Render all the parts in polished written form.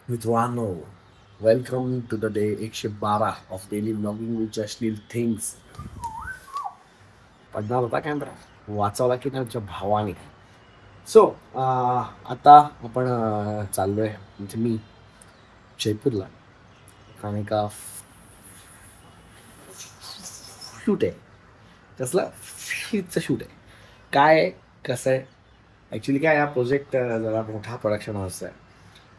मित्रांनो, welcome to the day 112 of daily blogging with अश्लील things. पडणार होता कॅमेरा, वाचवला की नाही आमच्या भावाने. सो आता आपण चाललोय म्हणजे मी जयपूरला आणि का शूट आहे. कसलं फिल्मचं शूट आहे. काय कसं आहे ॲक्च्युली, काय हा प्रोजेक्ट जरा मोठा प्रोडक्शन हाऊस आहे.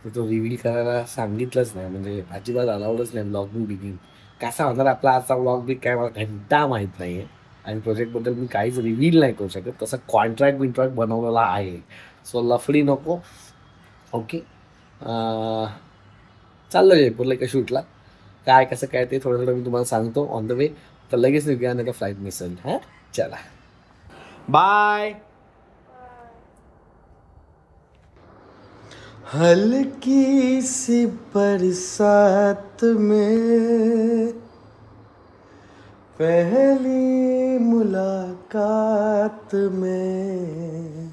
तर तो रिव्हील करायला सांगितलंच नाही, म्हणजे अजिबात अलाउडच नाही. ब्लॉगिंग बिगिंग कसा होणार आपला आजचा ब्लॉग बी काय मला घंटा माहीत नाही आहे. आणि प्रोजेक्टबद्दल मी काहीच रिव्हील नाही करू शकत. तसं कॉन्ट्रॅक्ट बनवलेला आहे. सो लफडी नको. ओके, चाललं जयपूरला एका शूटला. काय कसं काय ते थोडं थोडं मी तुम्हाला सांगतो ऑन द वे. तर लगेच निघूया, नाही तर फ्लाईट मिस होईल. हां, चला बाय. हल्की सी बरसात में पहली मुलाकात में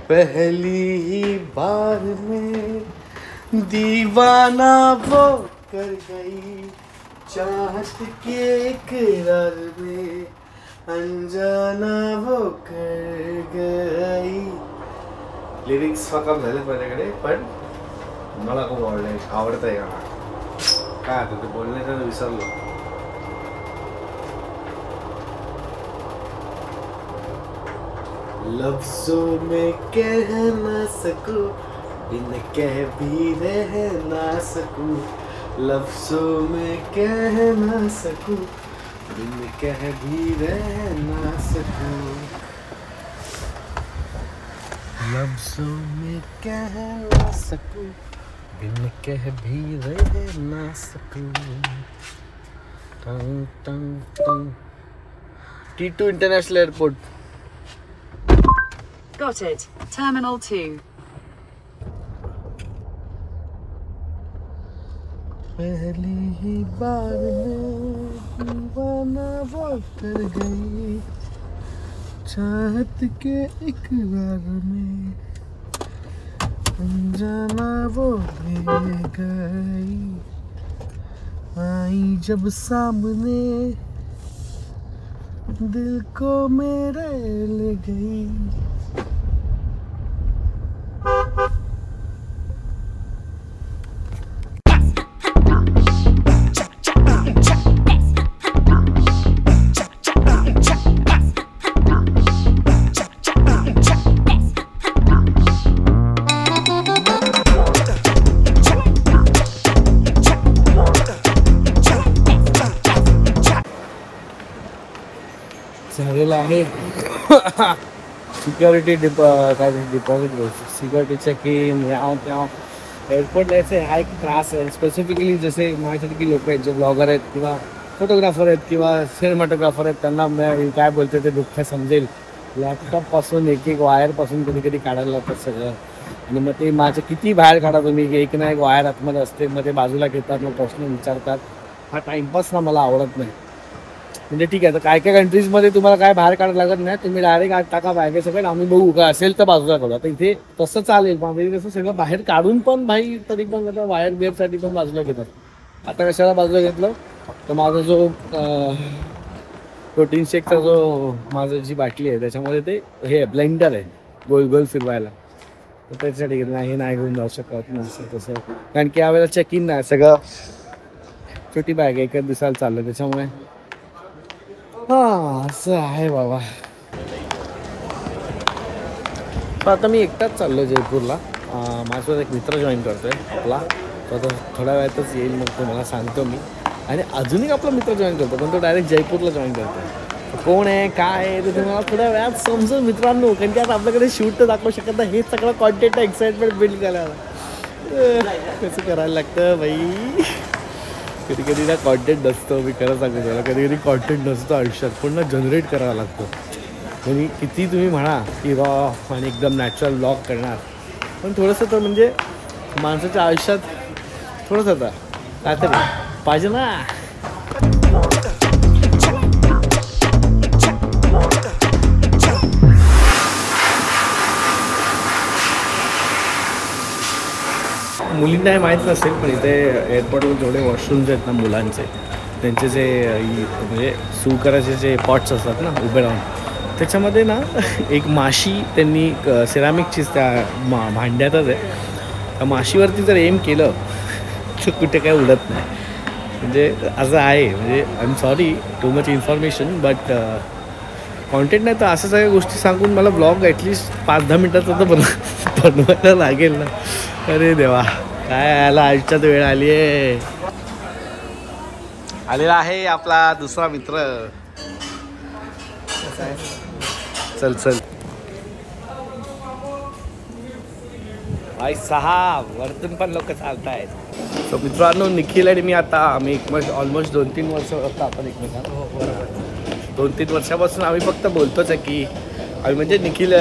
पहली ही बार में दीवाना वो कर गई चाहत के इकरार में अनजाना वो कर गई. लिरिक्स फकअप झालेत माझ्याकडे, पण मला खूप आवडतं आहे गाणं. काय आता ते बोलण्याचं विसरलो. लफ्जों में कह ना सकूं, बिन कह भी रह ना सकूं. लफ्जों में कह ना सकूं, बिन कह भी रह ना सकूं. लफ्जों में कह ना सकूं, बिन कह भी रह ना सकूं. टंग टंग टंग. T2 international airport. Got it. Terminal 2. पहली ही बार में दीवाना वो कर गई चाहत के इकरार में अनजाना वो ले गई. आई जब सामने दिल को मेरे ले गई. झालेलं आहे सिक्युरिटी काय डिपॉझिट सिक्युरिटी चेकिंग याव त्याव. एअरपोर्टला यायचं हा एक त्रास आहे. स्पेसिफिकली जसे माझ्यासारखी लोक आहेत जे ब्लॉगर आहेत किंवा फोटोग्राफर आहेत किंवा सिनेमॅटोग्राफर आहेत, त्यांना काय बोलते ते दुःख समजेल. लॅपटॉपपासून एक एक वायरपासून कधी कधी काढायला लागतात सगळं. आणि मग ते माझं किती बाहेर काढा तुम्ही, एक ना एक वायर आतमध्ये असते, मग ते बाजूला घेतात, मग प्रश्न विचारतात. हा टाईमपास ना मला आवडत नाही. म्हणजे ठीक आहे, तर काय काय कंट्रीजमध्ये तुम्हाला काय बाहेर काढायला लागत नाही, तुम्ही डायरेक्ट आत टाका बाहेर सगळं, आम्ही बघू काय असेल तर बाजूला करू. आता इथे तसं चालेल, पण कसं सगळं बाहेर काढून पण भाई तरी पण आता वायर बिअरसाठी पण बाजूला घेतात. आता कशाला बाजूला घेतलं तर माझा जो प्रोटीन शेकचा जो माझं जी बाटली आहे त्याच्यामध्ये ते हे ब्लेंडर आहे गोल गोल फिरवायला, तर त्याच्यासाठी घेतलं. हे नाही घेऊन जाऊ शकत नसतं तसं, कारण की यावेळेला चेक इन नाही, सगळं छोटी बॅग एकच दिसायला चाललं त्याच्यामुळे. हां, असं आहे बाबा. पण आता मी एकटाच चाललो जयपूरला. माझ्यासोबत एक मित्र जॉईन करतो आहे आपला, तो आता थोड्या वेळातच येईल, मग तुम्हाला सांगतो मी. आणि अजून एक आपला मित्र जॉईन करतो, पण तो डायरेक्ट जयपूरला जॉईन करतो. कोण आहे काय आहे ते तुम्हाला थोड्या वेळात समजून मित्रांनो, कारण की आता आपल्याकडे शूट तर दाखवू शकत नाही. हे सगळं कॉन्टेंट एक्साइटमेंट बिल्ड करायला कसं करायला लागतं बाई. कधी कधी ना कॉन्टेंट नसतो, मी खरं सांगतो त्याला, कधी कधी कॉन्टेंट नसतो आयुष्यात, पण ना जनरेट करावा लागतो. आणि किती तुम्ही म्हणा की रॉ आणि एकदम नॅचरल ब्लॉग करणार, पण थोडंसं तर म्हणजे माणसाच्या आयुष्यात थोडंसं तर काहीतरी पाहिजे ना. मुलींना हे माहीत नसेल पण इथे एअरपोर्टवर जेवढे वॉशरूम्स आहेत ना मुलांचे, त्यांचे जे म्हणजे सू करायचे जे पॉट्स असतात ना उभे राहून, त्याच्यामध्ये ना एक माशी त्यांनी सिरामिकचीच त्या भांड्यातच आहे, त्या माशीवरती जर एम केलं तर कुठे काय उडत नाही. म्हणजे असं आहे. म्हणजे I am sorry too much information but content नाही तर असं सगळ्या गोष्टी सांगून मला ब्लॉग ॲटलिस्ट 5-10 मिनटाचा तर बनवायला लागेल ना. अरे देवा, काय यायला आयुष्यात वेळ आली आहे. आलेला आहे आपला दुसरा मित्र. चल चल भाई साहेब, वरतून पण लोक चालत आहेत. सो मित्रांनो, निखिल आणि मी आता आम्ही ऑलमोस्ट 2-3 वर्ष होतं आपण एकमेकांना. 2-3 वर्षापासून आम्ही फक्त बोलतोच आहे की आम्ही म्हणजे निखिल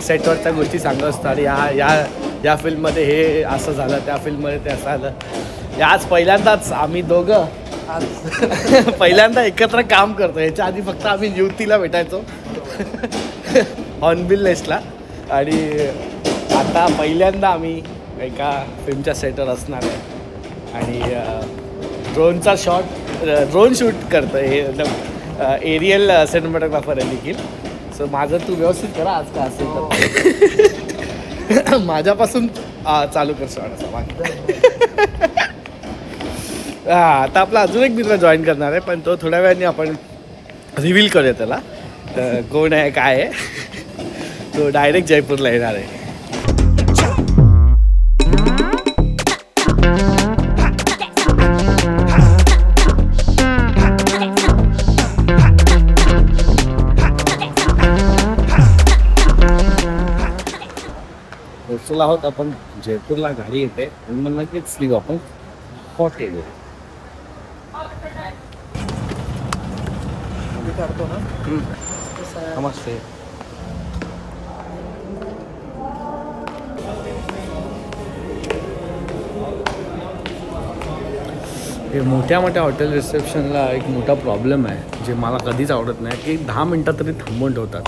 सेटवरच्या गोष्टी सांगत असतो आणि या फिल्ममध्ये हे असं झालं, त्या फिल्ममध्ये ते असं झालं. आज पहिल्यांदाच आम्ही दोघं पहिल्यांदा एकत्र काम करतो. याच्या आधी फक्त आम्ही युवतीला भेटायचो हॉर्नबिल नेस्टला, आणि आता पहिल्यांदा आम्ही एका फिल्मच्या सेटवर असणार आहे आणि ड्रोनचा ड्रोन शूट करतो. हे एरियल सिनेमॅटोग्राफर आहे निखिल. सो माझं तू व्यवस्थित करा आज का असेल तर माझ्यापासून चालू करतो आता आपला अजून एक मित्र जॉईन करणार आहे, पण तो थोड्या वेळाने आपण रिव्हील करूया त्याला कोण आहे काय आहे. तो डायरेक्ट जयपूरला येणार आहे. पोचलो आहोत आपण जयपूरला. गाडी येते आणि मग नक्कीच निघू आपण हॉटेल. नमस्ते. हे मोठ्या मोठ्या हॉटेल रिसेप्शनला एक मोठा प्रॉब्लेम आहे जे मला कधीच आवडत नाही की 10 मिनटात तरी थांबवून ठेवतात.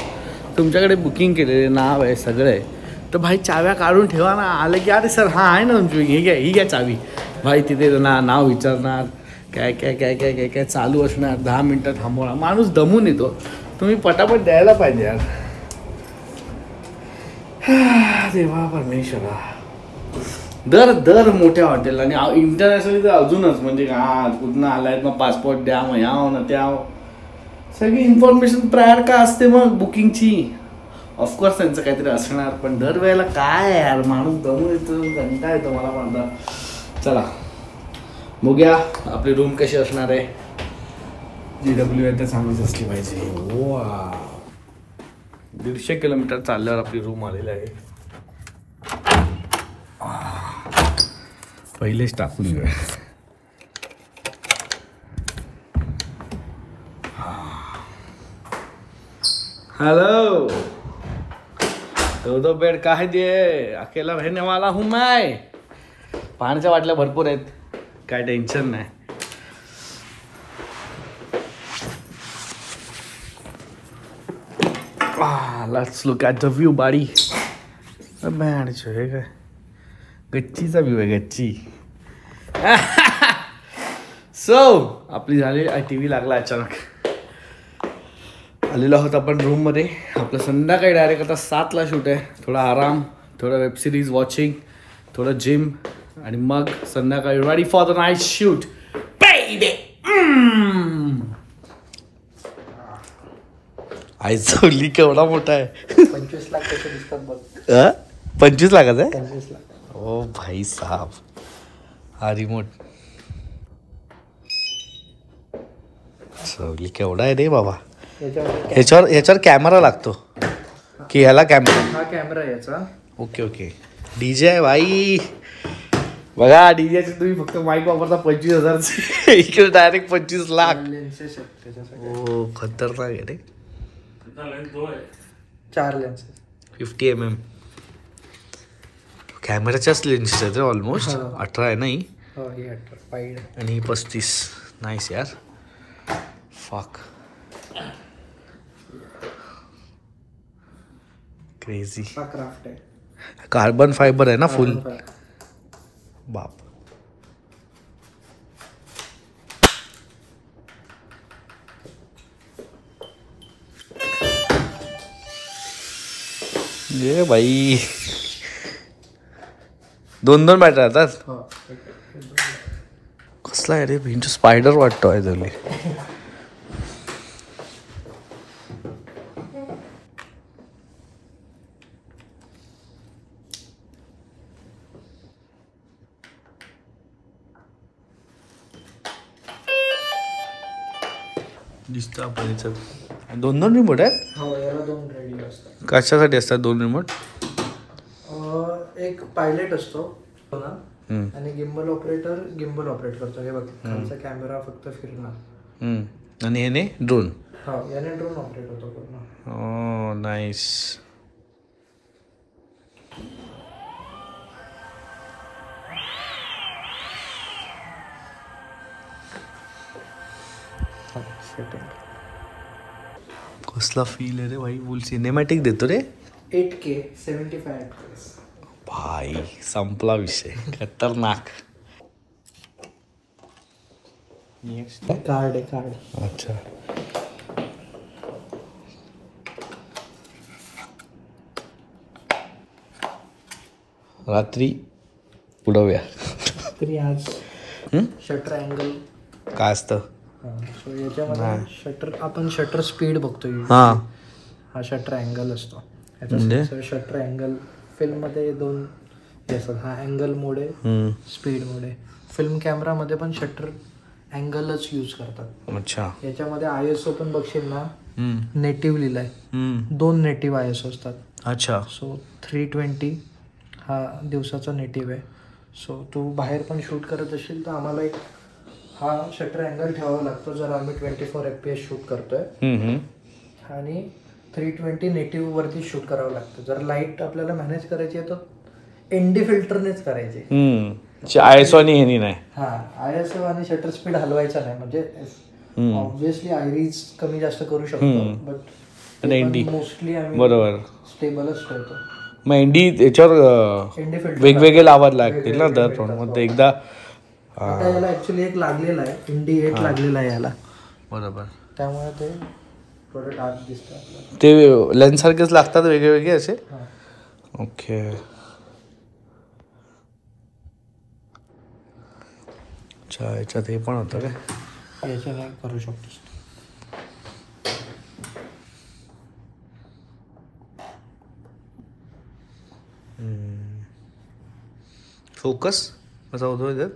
तुमच्याकडे बुकिंग केलेले नाव आहे सगळं आहे तर भाई चाव्या काढून ठेवा ना. आलं की अरे सर हां आहे ना तुमची, ही घ्या चावी. भाई तिथे नाव विचारणार, काय काय काय काय काय काय चालू असणार, 10 मिनटं थांबवणार. माणूस दमून येतो. तुम्ही पटापट द्यायला पाहिजे यार. देवा परमेश्वरा. दर मोठ्या हॉटेल आणि इंटरनॅशनली तर अजूनच म्हणजे कुठनं आलाय मग पासपोर्ट द्या, मग याव ना त्याव, सगळी इन्फॉर्मेशन प्रायर का असते मग बुकिंगची. ऑफकोर्स त्यांचं काहीतरी असणार, पण दरवेळेला काय यार माणूस दमून येतो, कंटाळा येतो मला पण. चला बघूया आपली रूम कशी असणार आहे. GW आहे तर सांगूच असली पाहिजे. वा 150 किलोमीटर चालल्यावर आपली रूम आलेली आहे. पहिलेच टाकून घेऊया. हेलो, दो बेड काहे दिए, अकेला रहने वाला हूँ मैं. पाण्याच्या बाटल्या भरपूर आहेत, काय टेन्शन नाही. Let's look at the view buddy. हे काय गच्चीचा व्ह्यू आहे, गच्ची. सो आपली झाली. TV लागला अचानक. आलेलो आहोत आपण रूममध्ये. आपलं संध्याकाळी डायरेक्ट आता 7ला शूट आहे. थोडा आराम, थोडा वेब सिरीज वॉचिंग, थोडं जिम आणि मग संध्याकाळी ready for the night shoot baby. आयचवली केवढा मोठा आहे. 25 लाख कसे दिसतात बघ. 25 लाखाचा आहे. 25 लाख. ओ भाई साहब, हा रिमोट चवली केवढा आहे रे बाबा. ह्याच्यावर कॅमेरा लागतो की ह्याला कॅमेरा. हा कॅमेरा आहे याचा. Okay okay. DJ आहे भाई. बघा डीजेचे तुम्ही फक्त माईक वापरता 25,000 इकडे डायरेक्ट 25 लाख. लेन्सेस आहेत त्याच्यासाठी. ओ खतरनाक आहे रे. 4 लेन्सेस 50 mm कॅमेराच्याच लेन्सेस आहेत रे ऑलमोस्ट. 18 आहे नाही. हो हे 18 वाईड आणि 35. नाईस यार. फक क्रेझी. क्राफ्ट आहे. कार्बन फायबर आहे ना फुल. बाप. ये भाई 2-2 बॅटर राहतात. कसला आहे रे भिंच स्पायडर वाटतो आहे तरी. दिसतं आपण याच्यात 2-2 रिमोट आहेत. हो, याला 2 रेडिओ असतात. कशासाठी असतात 2 रिमोट? एक पायलट असतो ना, आणि गिम्बल ऑपरेट करतो. हे बघ, खालचा कॅमेरा फक्त फिरणार. आणि ह्याने ड्रोन. हा, याने ड्रोन ऑपरेट होतो पूर्ण. ओ नाईस. कसला फील आहे रे भाई. फुल सिनेमॅटिक देतो रे. 8K 75 FPS. भाई संपला विषय. खतरनाक. कार्ड आहे कार्ड. अच्छा. रात्री उडवूया. तरी आज शटर अँगल काय असतं? सो याच्यामध्ये आपण शटर स्पीड बघतोय. हा शटर अँगल असतो. याचा शटर अँगल फिल्ममध्ये 2 असतात. हा अँगल मोड आहे, स्पीड मोड आहे. फिल्म कॅमेरामध्ये पण शटर अँगलच यूज करतात. अच्छा. याच्यामध्ये ISO पण बघशील ना, नेटिव्ह लिहिलाय. 2 नेटिव्ह ISO असतात. अच्छा. सो 320 हा दिवसाचा नेटिव्ह आहे. सो तू बाहेर पण शूट करत असेल तर आम्हाला एक हा शटर अँगल ठेवावा लागतो जर आम्ही 24 FPS शूट करतोय. आणि 320 नेटिव्ह वरती शूट करावं लागतं. जर लाईट आपल्याला मॅनेज करायची आहे तर ND फिल्टरनेच करायची. ISO आणि हे नाही. हा, ISO आणि शटर स्पीड हलवायचा नाही. म्हणजे ऑब्विसली आयरीज कमी जास्त करू शकतो, बट मोस्टली आम्ही बरोबर स्टेबलच ठेवतो. मग एनडी याच्यावर वेगवेगळे लावायला लागतील ना दर पण. मग ते एकदा याला ऍक्च्युली एक लागलेला आहे, इंडी 8 लागलेला आहे याला. बरोबर. त्यामुळे ते थोडं डार्क दिसतं आपल्याला. ते लेन्स सारखेच लागतात वेगळे वेगळे असे. ओके. अच्छा, याच्यात हे पण होतं काय? याच्याने करू शकतोस. फोकस कसा होतो याच्यात?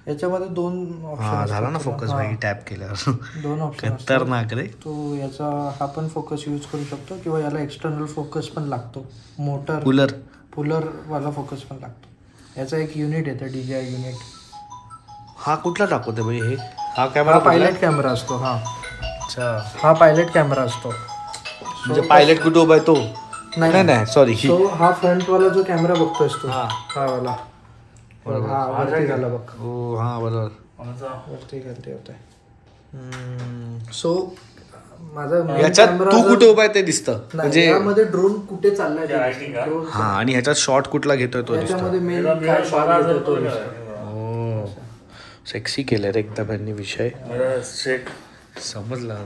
याच्यामध्ये 2 ऑप्शन झाला ना फोकस भाई टॅप केल्यावर. 2 ऑप्शन खतरनाक रे. तो याचा हा पण फोकस यूज करू शकतो किंवा याला एक्सटर्नल फोकस पण लागतो. मोटर पुलर वाला फोकस पण लागतो. याचा एक युनिट येतं, DJI युनिट. हा कुठला टाकवते भाई हे? हा कॅमेरा पायलट कॅमेरा असतो. हा. अच्छा. हा पायलट कॅमेरा असतो. म्हणजे पायलट कुठे उभा आहे तो? नाही सॉरी. सो हा फ्रंट वाला जो कॅमेरा बघतोयस तू, हा वाला. हा वरती झाला बघ. हो हा बरोबर. वरती गलती होते. सो माझा याच्यात तू कुठे उभा आहे ते दिसतं. म्हणजे यामध्ये ड्रोन कुठे चाललाय. हा, आणि ह्याच्यात शॉट कुठला घेतोय तो दिसतो. याच्यामध्ये मेन काय शॉट घेतोय तो दिसतो. सेक्सी केलं रे एकदम यांनी विषय. समजला.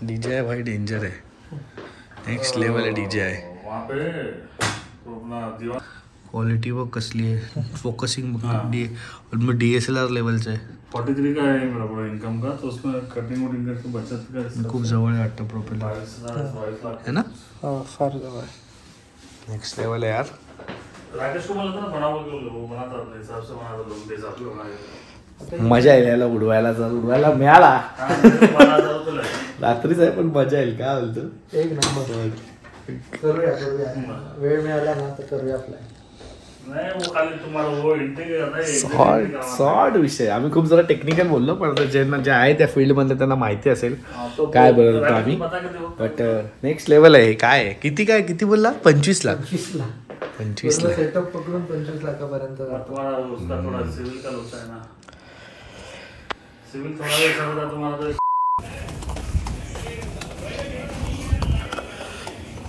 DJI भाई डेंजर आहे. नेक्स्ट लेवल आहे DJI. क्वालिटी बघ कसली आहे. फोकसिंग DSLR लेवलचं आहे. 43 का है मेरा पूरा इनकम का, तो उसमें कटिंग वटिंग करके बचत का खूप जवळ आहे वाटतं प्रोपेलर है ना. फार जवळ. नेक्स्ट लेवल है यार. राकेश को बोला था ना बना बोल, वो बनाता अपने हिसाब से बनाता, लोग के हिसाब से बनाएगा. मजा येईल याला उडवायला. जर उडवायला मिळाला रात्रीच आहे पण मजा येईल. काय बोलतो? एक नंबर. करूया वेळ मिळाला ना तर करूया आपला. नाही वो खाली तुम्हाला वो इंटिग्रेट सॉर्ट विषय. आम्ही खूप जरा टेक्निकल बोललो, पण ज्यांना जे आहे त्या फील्ड मध्ये त्यांना माहिती असेल काय बोलत होतो आम्ही. बट नेक्स्ट लेवल आहे. काय आहे? किती बोलला? 25 लाख. 25 लाख सेटअप पकडून 25 लाखापर्यंत जातो. तुम्हारा उसका थोड़ा सिविल का होता है ना. सिविल थोड़ा ऐसा होता तुम्हारा.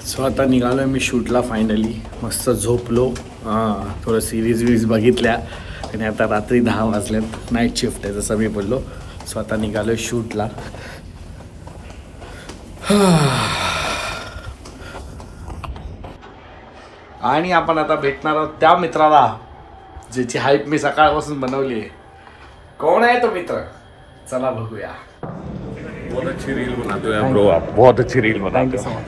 सो आता निघालो मी शूटला फायनली. मस्त झोपलो. थोडं सिरीज बघितल्या. आणि आता रात्री 10 वाजल्यात. नाईट शिफ्ट आहे जसं मी बोललो. स्वतः निघालो शूटला. आणि आपण आता भेटणार आहोत त्या मित्राला ज्याची हाईप मी सकाळपासून बनवली आहे. कोण आहे तो मित्र? चला बघूया. बहुत अच्छी रील बनाते हो यार ब्रो, आप बहुत अच्छी रील बनाते हो.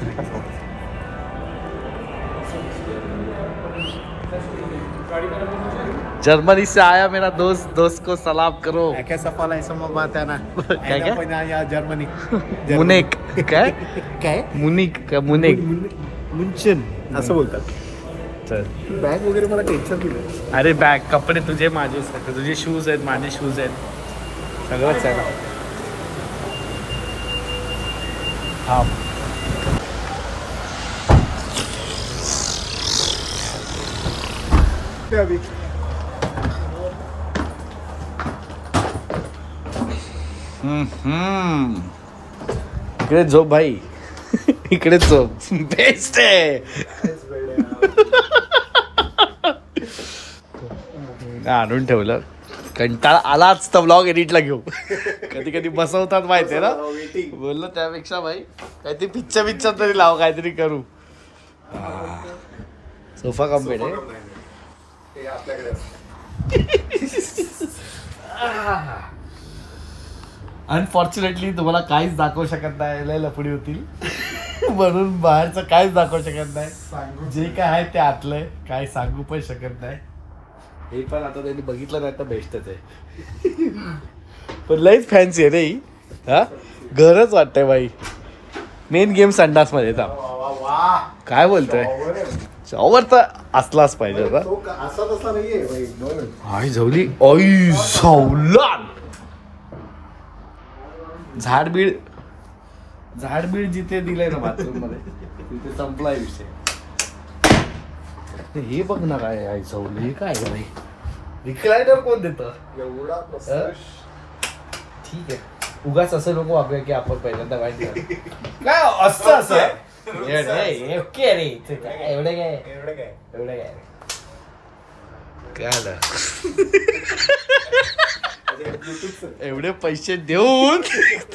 जर्मनी से आया मेरा दोस्त, दोस्त को सलाम करो. कैसा फॉल है समोर बात है ना. काय काय? पण या जर्मनी मुनेक काय काय मुनिक का मुनेक मुंचन असं बोलतात. चल. बॅग वगैरे मला टेन्शन दिलं. अरे बॅग कपडे तुझे माझे सगळे, तुझे शूज आहेत माझे शूज आहेत सगळंच आहे ना. हा अभी इकडे झोप भाई. इकडे झोप बेस्ट आहे. आणून ठेवलं. कंटाळा आलाच तर ब्लॉग एडिटला घेऊ. कधी कधी बसवतात माहितीये ना. बोललो त्यापेक्षा भाई काहीतरी पिक्चर तरी लाव, काहीतरी करू. सोफा कम्पेड आहे. अनफॉर्च्युनेटली तुम्हाला काहीच दाखवू शकत नाही. लय लफडी होतील म्हणून बाहेरचं काहीच दाखवू शकत नाही. जे काय आहे ते आतलंय, काय सांगू पण शकत नाही. हे पण आता त्यांनी बघितलं नाही तर बेस्टच आहे. पण लईच फॅन्सी आहे रे ही. हा घरच वाटतंय बाई. मेन गेम संडास मध्ये काय बोलतोय. शॉवर तर असलाच पाहिजे होता. असा तसा नाहीये. आई झवली. आई झवला. झाडबीड जिथे दिलंय ना बाथरूम मध्ये तिथे संपलाय विषय. हे बघ ना काय आई झवली. हे काय आहे भाई. रिक्लायनर कोण देतं एवढा ठीक आहे. उगाच असं नको वागूया की आपण पहिल्यांदा वाईट काय असं असं ओके रे. एवढं काय काय एवढे पैसे देऊन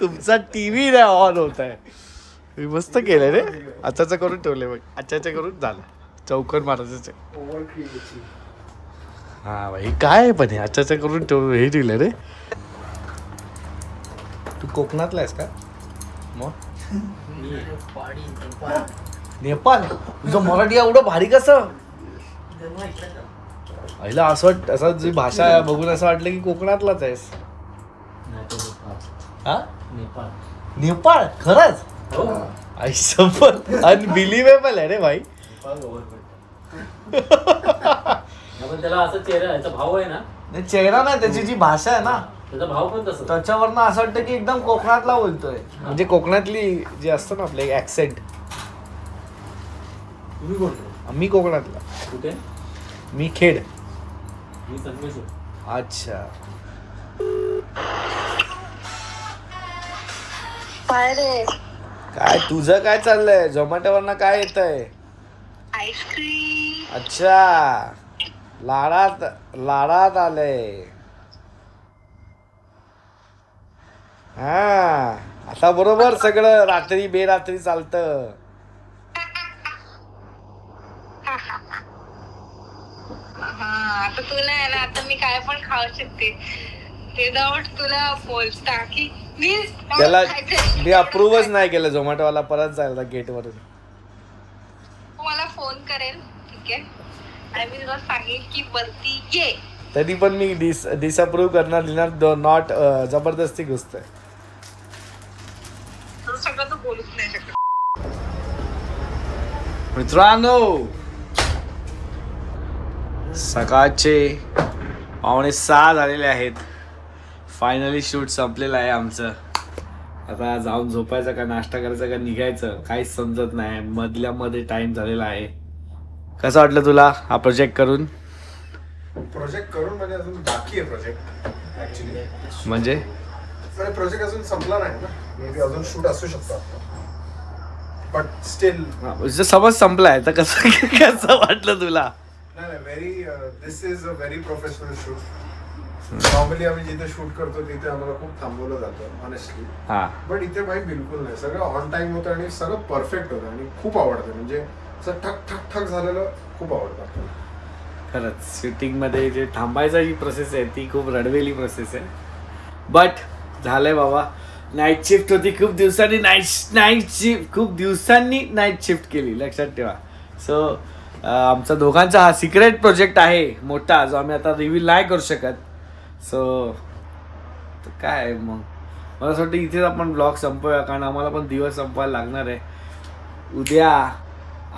तुमचा टीव्ही नाही ऑन होत आहे. मी मस्त केलंय रे. आचाचं करून ठेवले बघ. आचाचं करून झालं. चौकन मारायचं. हा भाई काय पण हे आचाचं करून ठेव. हे दिलं रे. तू कोकणातला आहेस का मग? नेपाळ. तुझं मराठी एवढं भारी कसं? पहिला असं जी भाषा बघून असं वाटलं की कोकणातलाच आहेस. हा नेपाळ खरंच. आयुष्यभर अनबिलिव्हेबल आहे रे भाई. त्याला असं चेहरा याचा भाव आहे ना. नाही चेहरा नाही, त्याची जी भाषा आहे ना त्याचा भाव पण तसं. त्याच्यावरनं असं वाटतं की एकदम कोकणातला बोलतोय. म्हणजे कोकणातली जी असतं ना आपले ऍक्सेंट. तुम्ही कोणते? मी कोकणातला. कुठे? मी खेड. मी संगमेश्वर. अच्छा. काय रे? काय तुझं काय चाललंय? झोमॅटोवरनं काय येतंय? आईस्क्रीम. अच्छा लाडात आलंय. हा आता बरोबर सगळं रात्री बेरात्री चालतं. हा आता तुला आहे ना. आता मी काय पण खाऊ शकते. विदाउट तुला बोलता की प्लीज त्याला मी अप्रूव्हच नाही केलं. झोमॅटोवाला परत जायला गेट वरून. मला फोन करेल ठीक आहे. आणि मी तुला सांगेल की वरती ये. तरी पण मी डिसअप्रूव्ह करणार नॉट. जबरदस्ती घुसतोय. सगळं तू बोलूच नाही शकत. मित्रांनो सकाळचे 5:45 झालेले आहेत. फायनली शूट संपलेलं आहे आमचं. आता जाऊन झोपायचं का नाश्ता करायचा का निघायचं काहीच समजत नाही. मधल्या मध्ये टाइम झालेला आहे. कसं वाटलं तुला हा प्रोजेक्ट करून? म्हणजे अजून बाकी आहे प्रोजेक्ट ऍक्च्युली. म्हणजे प्रोजेक्ट अजून संपला नाही ना. मे बी अजून शूट असू शकतो. बट स्टील समज संपलाय तर कसं कसं वाटलं तुला? नाही very this is a very professional shoot. Normally आम्ही जिथे शूट करतो तिथे आम्हाला खूप थांबवलं जातं ऑनेस्टली. बट इथे भाई बिलकुल नाही, सगळं ऑन टाइम होतं आणि सगळं परफेक्ट होतं आणि खूप आवडतं. म्हणजे असं ठक ठक ठक झालेलं खूप आवडतं आपल्याला. खरंच शूटिंगमध्ये जे थांबायचा जी प्रोसेस आहे ती खूप रडवेली प्रोसेस आहे. बट झालंय बाबा. नाईट शिफ्ट होती खूप दिवसांनी, खूप दिवसांनी नाईट शिफ्ट केली, लक्षात ठेवा. सो आमचा दोघांचा हा सिक्रेट प्रोजेक्ट आहे मोठा, जो आम्ही आता रिव्हील नाही करू शकत. सो काय मग मला असं वाटतं इथेच आपण ब्लॉग संपवूया, कारण आम्हाला पण दिवस संपवायला लागणार आहे. उद्या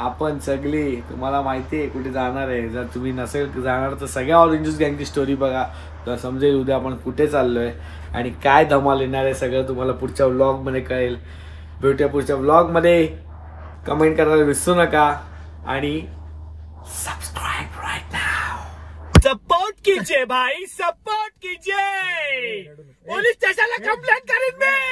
आपण सगळी, तुम्हाला माहिती आहे कुठे जाणार आहे. जर तुम्ही नसेल जाणार तर सगळ्या ऑरेंज ज्यूस गँगची स्टोरी बघा, तर समजेल उद्या आपण कुठे चाललो आहे आणि काय धमाल येणार आहे. सगळं तुम्हाला पुढच्या व्लॉगमध्ये कळेल. भेटूया पुढच्या व्लॉगमध्ये. कमेंट करायला विसरू नका आणि सबस्क्राइब राइट नाउ. सपोर्ट कीजिए भाई, सपोर्ट कीजिए. पुलिस स्टेशनला कंप्लेंट करेन मी.